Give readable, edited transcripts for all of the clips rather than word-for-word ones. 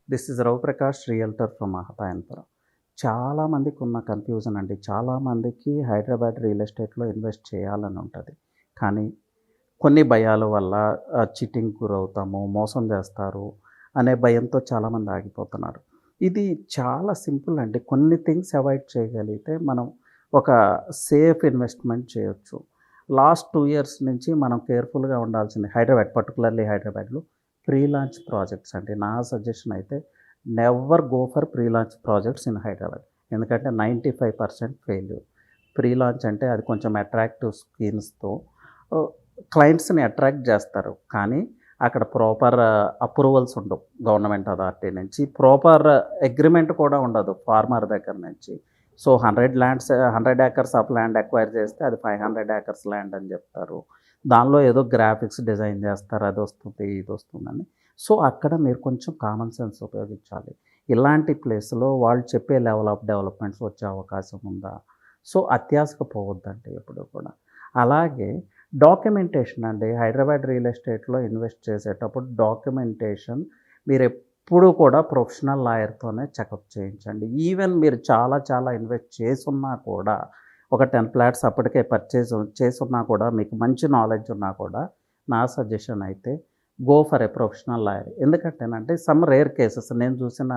This is Ravi Prakash realtor from Mahatayanpuram. చాలామందికి ఉన్న confusion అండి. చాలామందికి హైదరాబాద్ రియల్ ఎస్టేట్లో ఇన్వెస్ట్ చేయాలని ఉంటుంది. కానీ కొన్ని భయాల వల్ల చీటింగ్‌కి గురవుతాము, మోసం చేస్తారు అనే భయంతో చాలామంది ఆగిపోతున్నారు. ఇది చాలా సింపుల్ అండి. కొన్ని థింగ్స్ అవాయిడ్ చేయగలిగితే మనం ఒక సేఫ్ ఇన్వెస్ట్‌మెంట్ చేయొచ్చు. లాస్ట్ 2 ఇయర్స్ నుంచి మనం కేర్‌ఫుల్‌గా ఉండాల్సింది పర్టిక్యులర్లీ హైదరాబాద్‌లో ప్రీ లాంచ్ ప్రాజెక్ట్స్ అండి. నా సజెషన్ అయితే never go for pre launch projects in Hyderabad. ఎందుకంటే 95% ఫెయిల్యూర్. ప్రీ లాంచ్ అంటే అది కొంచెం అట్రాక్టివ్ స్కీమ్స్‌తో క్లయింట్స్‌ని అట్రాక్ట్ చేస్తారు. కానీ అక్కడ ప్రాపర్ అప్రూవల్స్ ఉండవు గవర్నమెంట్ అథారిటీ నుంచి. ప్రాపర్ అగ్రీమెంట్ కూడా ఉండదు ఫార్మర్ దగ్గర నుంచి. So 100 acres of land acquire చేస్తే అది 500 ఏకర్స్ ల్యాండ్ అని చెప్తారు. దానిలో ఏదో గ్రాఫిక్స్ డిజైన్ చేస్తారు, అది వస్తుంది ఇది వస్తుందని. సో అక్కడ మీరు కొంచెం కామన్ సెన్స్ ఉపయోగించాలి. ఇలాంటి ప్లేస్లో వాళ్ళు చెప్పే లెవెల్ ఆఫ్ డెవలప్మెంట్స్ వచ్చే అవకాశం ఉందా? సో అత్యాశకు పోవద్దండి ఎప్పుడు కూడా. అలాగే డాక్యుమెంటేషన్ అండి. హైదరాబాద్ రియల్ ఎస్టేట్లో ఇన్వెస్ట్ చేసేటప్పుడు డాక్యుమెంటేషన్ మీరు ఎప్పుడు కూడా ప్రొఫెషనల్ లాయర్తోనే చెకప్ చేయించండి. ఈవెన్ మీరు చాలా చాలా ఇన్వెస్ట్ చేసున్నా కూడా, ఒక 10 ఫ్లాట్స్ అప్పటికే పర్చేజ్ చేసున్నా కూడా, మీకు మంచి నాలెడ్జ్ ఉన్నా కూడా, నా సజెషన్ అయితే go for a professional lawyer. ఎందుకంటేనంటే సమ్ రేర్ కేసెస్, నేను చూసిన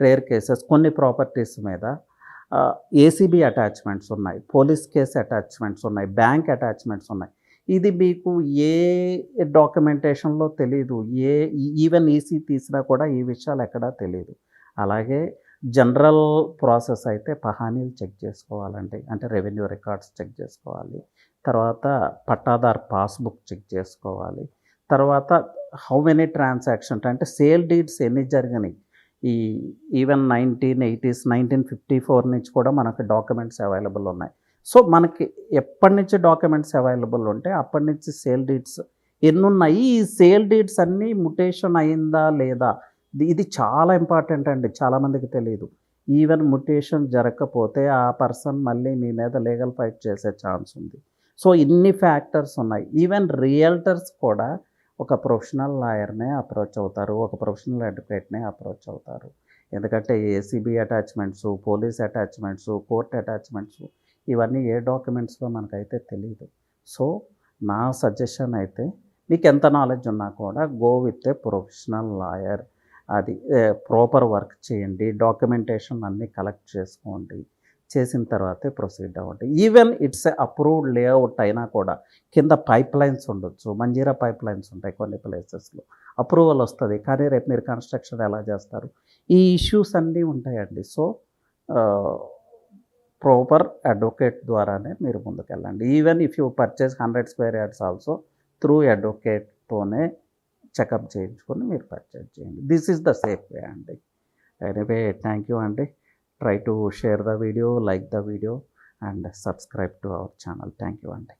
రేర్ కేసెస్ కొన్ని ప్రాపర్టీస్ మీద ఏసీబీ అటాచ్మెంట్స్ ఉన్నాయి, పోలీస్ కేస్ అటాచ్మెంట్స్ ఉన్నాయి, బ్యాంక్ అటాచ్మెంట్స్ ఉన్నాయి. ఇది మీకు ఏ డాక్యుమెంటేషన్లో తెలీదు. ఈవెన్ ఈసీ తీసినా కూడా ఈ విషయాలు ఎక్కడా తెలీదు. అలాగే జనరల్ ప్రాసెస్ అయితే పహానీలు చెక్ చేసుకోవాలండి. అంటే రెవెన్యూ రికార్డ్స్ చెక్ చేసుకోవాలి. తర్వాత పట్టాదార్ పాస్బుక్ చెక్ చేసుకోవాలి. తర్వాత హౌ మెనీ ట్రాన్సాక్షన్స్ అంటే సేల్ డీడ్స్ ఎన్ని జరిగినాయి. ఈ ఈవెన్ 1980s 1954 నుంచి కూడా మనకు డాక్యుమెంట్స్ అవైలబుల్ ఉన్నాయి. సో మనకి ఎప్పటి నుంచి డాక్యుమెంట్స్ అవైలబుల్ ఉంటే అప్పటి నుంచి సేల్ డీడ్స్ ఎన్నున్నాయి, ఈ సేల్ డీడ్స్ అన్నీ మ్యుటేషన్ అయిందా లేదా, ఇది చాలా ఇంపార్టెంట్ అండి. చాలామందికి తెలియదు. ఈవెన్ మ్యుటేషన్ జరగకపోతే ఆ పర్సన్ మళ్ళీ మీ మీద లీగల్ ఫైట్ చేసే ఛాన్స్ ఉంది. సో ఇన్ని ఫ్యాక్టర్స్ ఉన్నాయి. ఈవెన్ రియల్టర్స్ కూడా ఒక ప్రొఫెషనల్ లాయర్నే అప్రోచ్ అవుతారు, ఒక ప్రొఫెషనల్ అడ్వకేట్నే అప్రోచ్ అవుతారు. ఎందుకంటే ACB attachments, police attachments, court attachments, ఇవన్నీ ఏ డాక్యుమెంట్స్లో మనకైతే తెలియదు. సో నా సజెషన్ అయితే మీకు ఎంత నాలెడ్జ్ ఉన్నా కూడా go with a professional lawyer. అది ప్రాపర్ వర్క్ చేయండి, డాక్యుమెంటేషన్ అన్నీ కలెక్ట్ చేసుకోండి. చేసిన తర్వాతే ప్రొసీడ్ అవ్వండి. ఈవెన్ ఇట్స్ అప్రూవ్డ్ లేఅవుట్ అయినా కూడా కింద పైప్ లైన్స్ ఉండొచ్చు, మంజీరా పైప్ లైన్స్ ఉంటాయి కొన్ని ప్లేసెస్లో, అప్రూవల్ వస్తుంది. కానీ రేపు మీరు కన్స్ట్రక్షన్ ఎలా చేస్తారు, ఈ ఇష్యూస్ అన్నీ ఉంటాయండి. సో ప్రాపర్ అడ్వకేట్ ద్వారానే మీరు ముందుకెళ్ళండి. Even if you purchase 100 square yards also through అడ్వకేట్తోనే చెకప్ చేయించుకొని మీరు పర్చేజ్ చేయండి. This is the safe way అండి. ఎనీవే థ్యాంక్ యూ అండి. Try to share the video, like the video and subscribe to our channel. Thank you అండి.